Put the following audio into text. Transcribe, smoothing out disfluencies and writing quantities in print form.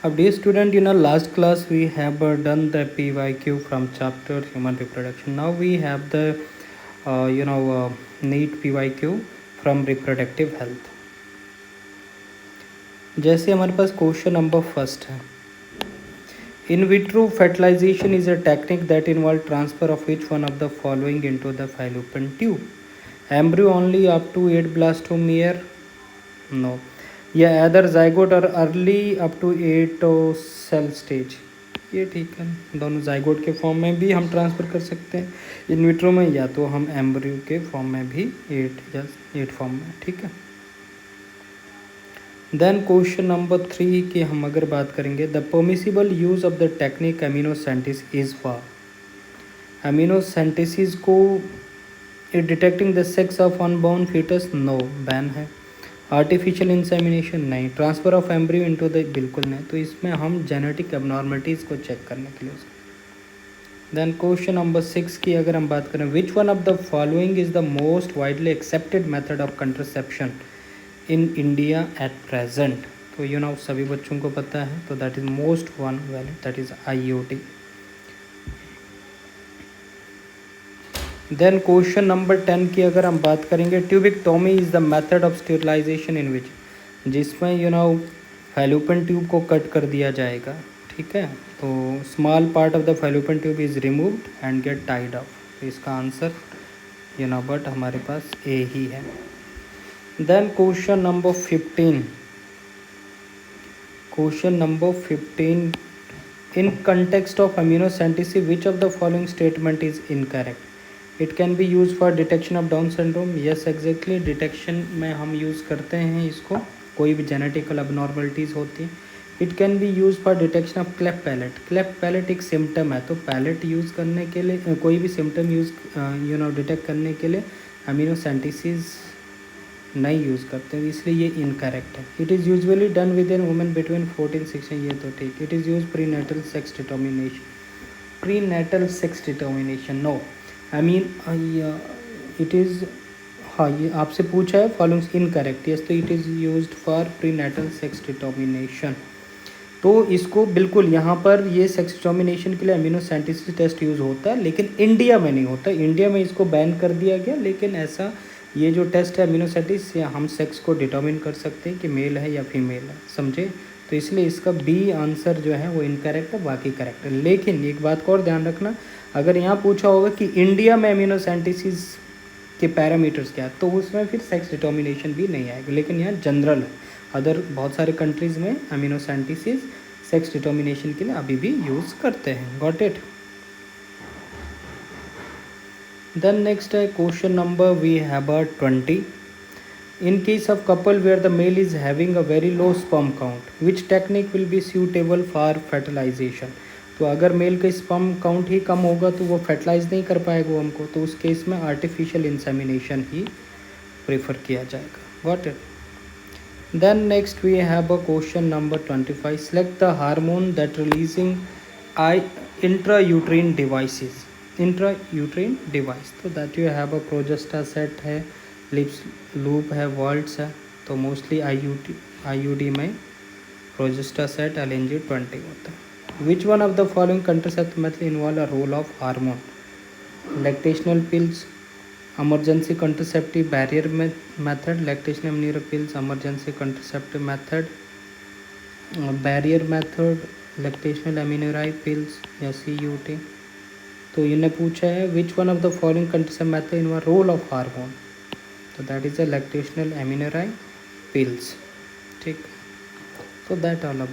अब dear student, last class we have done the PYQ from chapter human reproduction. Now we have the NEET PYQ from reproductive health. जैसे हमारे पास question number first है, in vitro fertilization is a technique that involves transfer of which one of the following into the fallopian tube? Embryo only up to 8 blastome year? No. या other zygote और early up to 8 cell stage? ये ठीक है, दोनों zygote के form में भी हम ट्रांसफ़र कर सकते हैं इन विट्रो में, या तो हम एम्ब्रियो के फॉर्म में भी 8 फॉर्म में, ठीक है। देन क्वेश्चन नंबर 3 की हम अगर बात करेंगे, the permissible use of the technique amniocentesis is for? Amniocentesis को detecting the sex of unborn foetus? No, ban है। Artificial insemination? नहीं। Transfer of embryo into the? बिल्कुल नहीं। तो इसमें हम जेनेटिक एबनॉर्मलिटीज़ को चेक करने के लिए। देन क्वेश्चन नंबर 6 की अगर हम बात करें, which one of the following is the most widely accepted method of contraception in India at present? तो सभी बच्चों को पता है, तो that is most one valid, that is IUD। Then question number 10 की अगर हम बात करेंगे, tubectomy is the method of sterilization in which? जिसमें फैलोपियन ट्यूब को कट कर दिया जाएगा, ठीक है। तो small part of the fallopian tube is removed and get tied up. तो इसका आंसर बट हमारे पास ए ही है। Then question number 15, in context of amniocentesis which of the following statement is incorrect? It can be use for detection of down syndrome? Yes, exactly, detection में हम use करते हैं इसको, कोई भी जेनेटिकल अबनॉर्मलिटीज़ होती है। It can be use for detection of cleft palate? Cleft palate एक सिम्टम है, तो पैलेट यूज़ करने के लिए, कोई भी सिम्टम डिटेक्ट करने के लिए एमिनोसेंटेसिस नहीं यूज़ करते, इसलिए ये इनकरेक्ट है। It is usually done within women between 14-16, ये तो ठीक। It is use prenatal sex determination? No, it is, हाँ, ये आपसे पूछा है फॉलोइंग इनकरेक्ट, यस, तो it is used for prenatal sex determination. तो इसको बिल्कुल यहाँ पर ये सेक्स डिटर्मिनेशन के लिए एमिनोसेंटेसिस टेस्ट यूज़ होता है, लेकिन इंडिया में नहीं होता। इंडिया में इसको बैन कर दिया गया, लेकिन ऐसा ये जो टेस्ट है एमिनोसेंटेसिस, या हम सेक्स को डिटर्मिन कर सकते हैं कि मेल है या फीमेल है, समझे। तो इसलिए इसका बी आंसर जो है वो इनकरेक्ट है, बाकी करेक्ट है। लेकिन एक बात को और ध्यान रखना, अगर यहाँ पूछा होगा कि इंडिया में एमिनोसेंटेसिस के पैरामीटर्स क्या है, तो उसमें फिर सेक्स डिटर्मिनेशन भी नहीं आएगा, लेकिन यहाँ जनरल है। अदर बहुत सारे कंट्रीज़ में एमिनोसेंटेसिस सेक्स डिटर्मिनेशन के लिए अभी भी यूज़ करते हैं। Got it? देन नेक्स्ट है question number we have 20, in case of couple where the male is having a very low sperm count, which technique will be suitable for fertilization? तो अगर mail का sperm count ही कम होगा तो वो fertilise नहीं कर पाएगा हमको, तो उस केस में आर्टिफिशियल इंसेमिनेशन ही प्रेफर किया जाएगा। Got it? Then next we have a question number 25, select the hormone that releasing intrauterine device? तो that you have a progestasert है, लिप्स लूप है, वर्ड्स है। तो मोस्टली IUD में प्रोजेस्टा set LNG-20 होता है। Which one of the following contraceptive method involve a role of hormone? Lactational pills, emergency contraceptive barrier method, lactation amniotic pills, emergency contraceptive method, barrier method, lactational amniotic pills या CUT? तो इन्हें पूछा है which one of the following contraceptive method in role of hormone? तो that is the lactational amniotic pills, ठीक। So that all about